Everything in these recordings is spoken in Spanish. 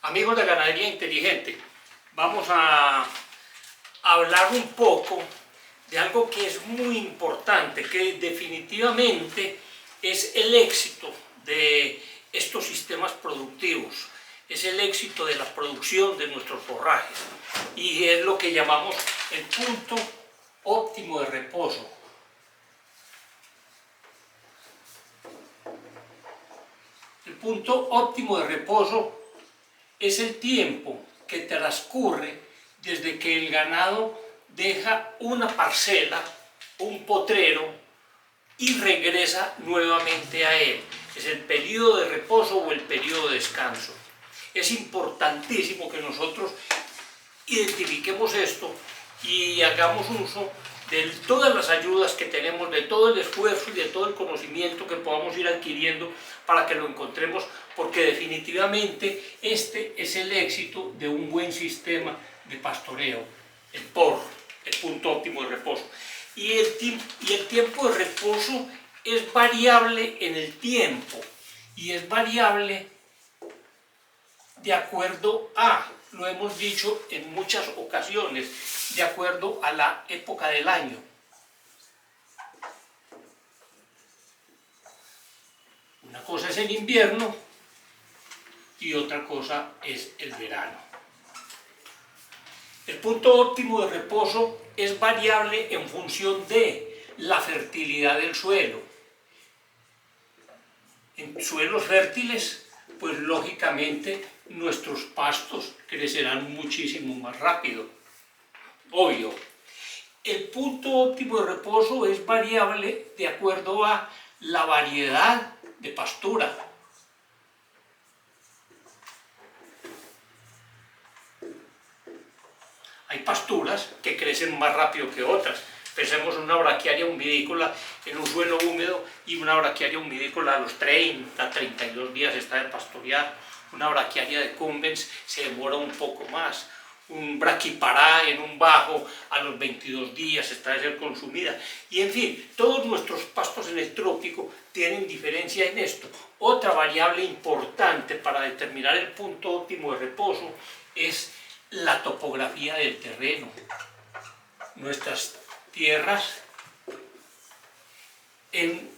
Amigos de Ganadería Inteligente, vamos a hablar un poco de algo que es muy importante, que definitivamente es el éxito de estos sistemas productivos, es el éxito de la producción de nuestros forrajes y es lo que llamamos el punto óptimo de reposo. El punto óptimo de reposo es el tiempo que transcurre desde que el ganado deja una parcela, un potrero, y regresa nuevamente a él. Es el periodo de reposo o el periodo de descanso. Es importantísimo que nosotros identifiquemos esto y hagamos uso de todas las ayudas que tenemos, de todo el esfuerzo y de todo el conocimiento que podamos ir adquiriendo para que lo encontremos, porque definitivamente este es el éxito de un buen sistema de pastoreo, el punto óptimo de reposo. Y el tiempo de reposo es variable en el tiempo y es variable de acuerdo a, lo hemos dicho en muchas ocasiones, de acuerdo a la época del año. Una cosa es el invierno y otra cosa es el verano. El punto óptimo de reposo es variable en función de la fertilidad del suelo. En suelos fértiles, pues lógicamente nuestros pastos crecerán muchísimo más rápido. Obvio. El punto óptimo de reposo es variable de acuerdo a la variedad de pastura. Hay pasturas que crecen más rápido que otras. Pensemos en una braquiaria humidícola en un suelo húmedo y una braquiaria humidícola a los 30-32 días está de pastorear. Una braquiaria de cumbens se demora un poco más. Un braquipará en un bajo a los 22 días está de ser consumida. Y en fin, todos nuestros pastos en el trópico tienen diferencia en esto. Otra variable importante para determinar el punto óptimo de reposo es la topografía del terreno. Nuestras tierras en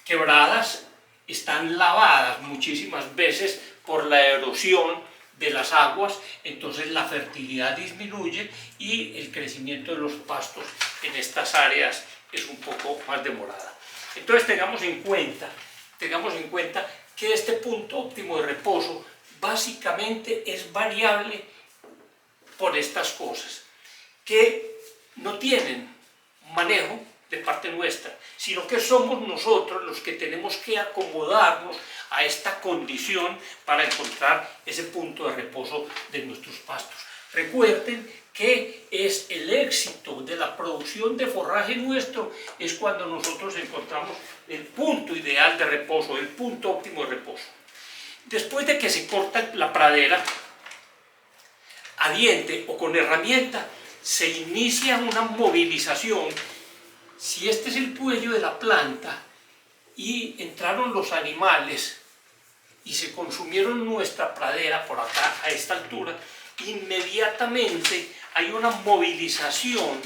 quebradas están lavadas muchísimas veces por la erosión de las aguas, entonces la fertilidad disminuye y el crecimiento de los pastos en estas áreas es un poco más demorada. Entonces tengamos en cuenta que este punto óptimo de reposo básicamente es variable por estas cosas, que no tienen manejo de parte nuestra, sino que somos nosotros los que tenemos que acomodarnos a esta condición para encontrar ese punto de reposo de nuestros pastos. Recuerden que es el éxito de la producción de forraje nuestro, es cuando nosotros encontramos el punto ideal de reposo, el punto óptimo de reposo. Después de que se corta la pradera, a diente o con herramienta, se inicia una movilización. Si este es el cuello de la planta y entraron los animales y se consumieron nuestra pradera por acá a esta altura, inmediatamente hay una movilización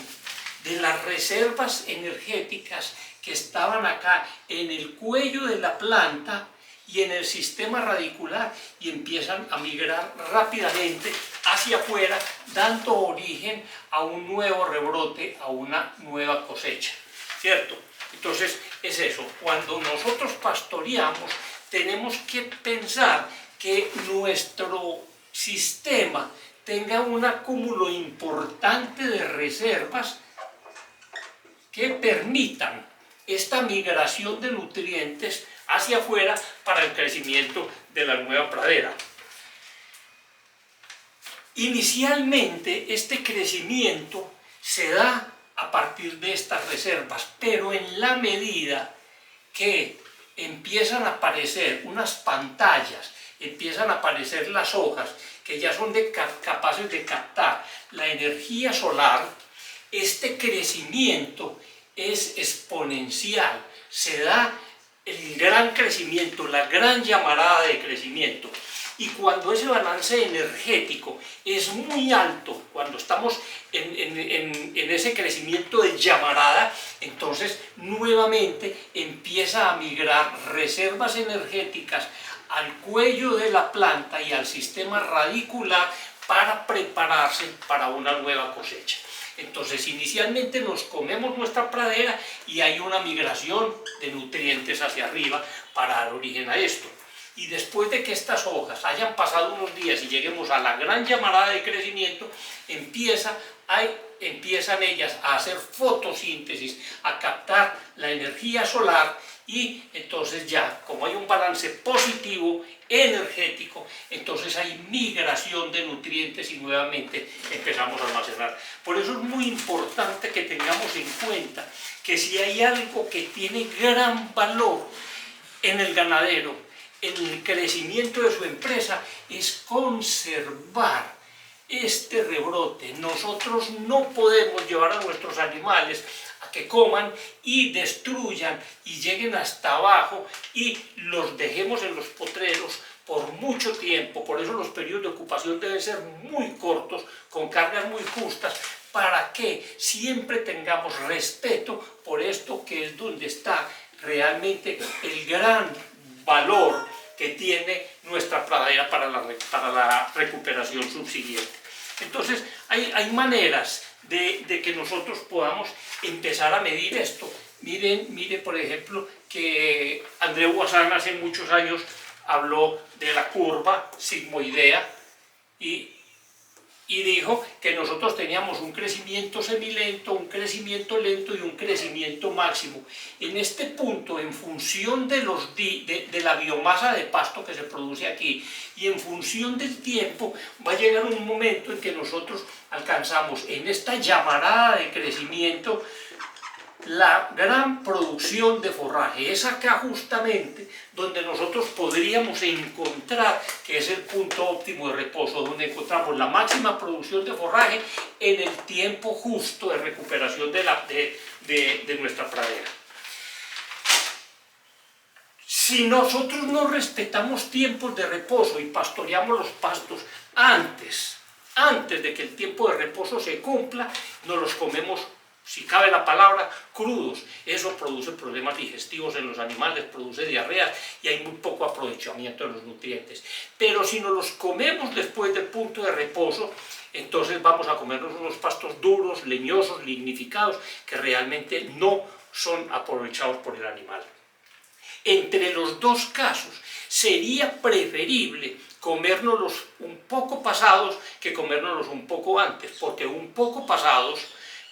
de las reservas energéticas que estaban acá en el cuello de la planta y en el sistema radicular y empiezan a migrar rápidamente hacia afuera, dando origen a un nuevo rebrote, a una nueva cosecha, ¿cierto? Entonces es eso, cuando nosotros pastoreamos tenemos que pensar que nuestro sistema tenga un acúmulo importante de reservas que permitan esta migración de nutrientes hacia afuera para el crecimiento de la nueva pradera. Inicialmente este crecimiento se da a partir de estas reservas, pero en la medida que empiezan a aparecer unas pantallas, empiezan a aparecer las hojas que ya son capaces de captar la energía solar, este crecimiento es exponencial, se da el gran crecimiento, la gran llamarada de crecimiento. Y cuando ese balance energético es muy alto, cuando estamos en ese crecimiento de llamarada, entonces nuevamente empieza a migrar reservas energéticas al cuello de la planta y al sistema radicular para prepararse para una nueva cosecha. Entonces inicialmente nos comemos nuestra pradera y hay una migración de nutrientes hacia arriba para dar origen a esto. Y después de que estas hojas hayan pasado unos días y lleguemos a la gran llamarada de crecimiento, empiezan ellas a hacer fotosíntesis, a captar la energía solar, y entonces ya, como hay un balance positivo energético, entonces hay migración de nutrientes y nuevamente empezamos a almacenar. Por eso es muy importante que tengamos en cuenta que si hay algo que tiene gran valor en el ganadero, en el crecimiento de su empresa, es conservar este rebrote. Nosotros no podemos llevar a nuestros animales a que coman y destruyan y lleguen hasta abajo y los dejemos en los potreros por mucho tiempo. Por eso los periodos de ocupación deben ser muy cortos, con cargas muy justas, para que siempre tengamos respeto por esto, que es donde está realmente el gran valor que tiene nuestra pradera para la recuperación subsiguiente. Entonces hay maneras de que nosotros podamos empezar a medir esto. Mire por ejemplo que André Boissin hace muchos años habló de la curva sigmoidea y dijo que nosotros teníamos un crecimiento semilento, un crecimiento lento y un crecimiento máximo. En este punto, en función de la biomasa de pasto que se produce aquí y en función del tiempo, va a llegar un momento en que nosotros alcanzamos en esta llamarada de crecimiento la gran producción de forraje. Es acá justamente donde nosotros podríamos encontrar, que es el punto óptimo de reposo, donde encontramos la máxima producción de forraje en el tiempo justo de recuperación de nuestra pradera. Si nosotros no respetamos tiempos de reposo y pastoreamos los pastos antes de que el tiempo de reposo se cumpla, nos los comemos, si cabe la palabra, crudos. Eso produce problemas digestivos en los animales, produce diarreas y hay muy poco aprovechamiento de los nutrientes. Pero si nos los comemos después del punto de reposo, entonces vamos a comernos unos pastos duros, leñosos, lignificados, que realmente no son aprovechados por el animal. Entre los dos casos sería preferible comérnoslos un poco pasados que comérnoslos un poco antes, porque un poco pasados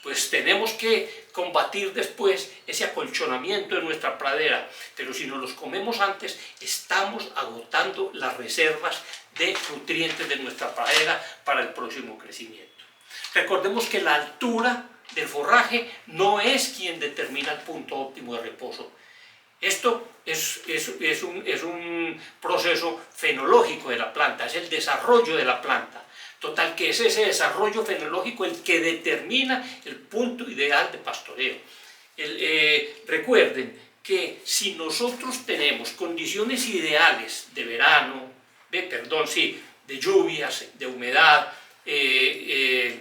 pues tenemos que combatir después ese acolchonamiento de nuestra pradera, pero si nos los comemos antes, estamos agotando las reservas de nutrientes de nuestra pradera para el próximo crecimiento. Recordemos que la altura del forraje no es quien determina el punto óptimo de reposo. Esto es un proceso fenológico de la planta, es el desarrollo de la planta. Total, que es ese desarrollo fenológico el que determina el punto ideal de pastoreo. Recuerden que si nosotros tenemos condiciones ideales de verano, de lluvias, de humedad,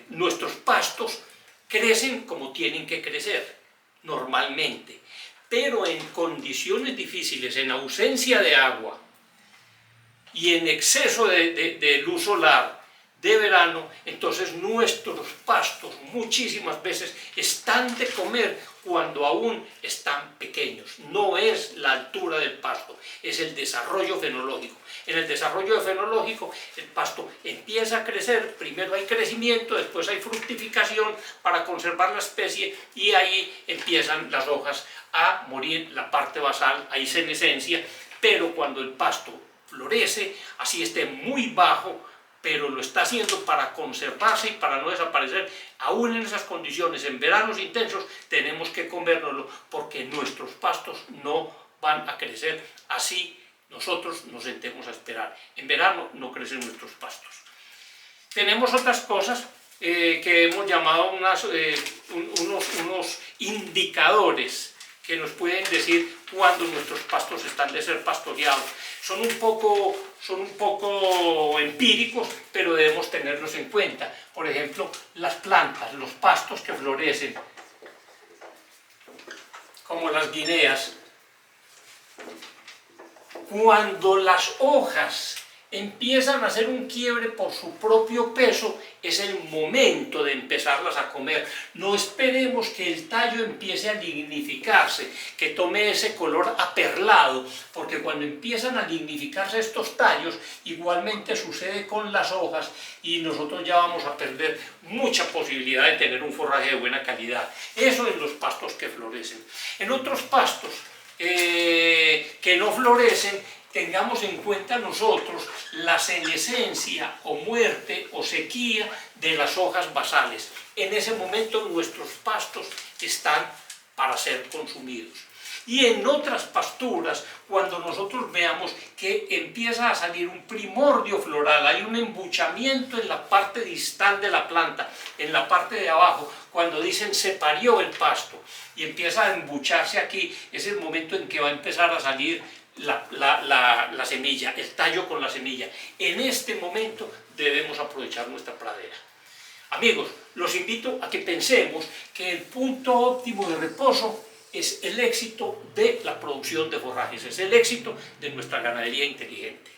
nuestros pastos crecen como tienen que crecer normalmente. Pero en condiciones difíciles, en ausencia de agua y en exceso de luz solar, de verano, entonces nuestros pastos muchísimas veces están de comer cuando aún están pequeños. No es la altura del pasto, es el desarrollo fenológico. En el desarrollo fenológico el pasto empieza a crecer, primero hay crecimiento, después hay fructificación para conservar la especie y ahí empiezan las hojas a morir, la parte basal, hay senescencia, pero cuando el pasto florece, así esté muy bajo, pero lo está haciendo para conservarse y para no desaparecer, aún en esas condiciones, en veranos intensos, tenemos que comérnoslo porque nuestros pastos no van a crecer así nosotros nos sentemos a esperar. En verano no crecen nuestros pastos. Tenemos otras cosas que hemos llamado unos indicadores que nos pueden decir cuándo nuestros pastos están de ser pastoreados. Son un poco empíricos, pero debemos tenerlos en cuenta. Por ejemplo, las plantas, los pastos que florecen, como las guineas, cuando las hojas empiezan a hacer un quiebre por su propio peso, es el momento de empezarlas a comer. No esperemos que el tallo empiece a lignificarse, que tome ese color aperlado, porque cuando empiezan a lignificarse estos tallos, igualmente sucede con las hojas y nosotros ya vamos a perder mucha posibilidad de tener un forraje de buena calidad. Eso en los pastos que florecen. En otros pastos que no florecen, tengamos en cuenta nosotros la senescencia o muerte o sequía de las hojas basales. En ese momento nuestros pastos están para ser consumidos. Y en otras pasturas, cuando nosotros veamos que empieza a salir un primordio floral, hay un embuchamiento en la parte distal de la planta, en la parte de abajo, cuando dicen se parió el pasto y empieza a embucharse aquí, es el momento en que va a empezar a salir la semilla, el tallo con la semilla. En este momento debemos aprovechar nuestra pradera. Amigos, los invito a que pensemos que el punto óptimo de reposo es el éxito de la producción de forrajes, es el éxito de nuestra ganadería inteligente.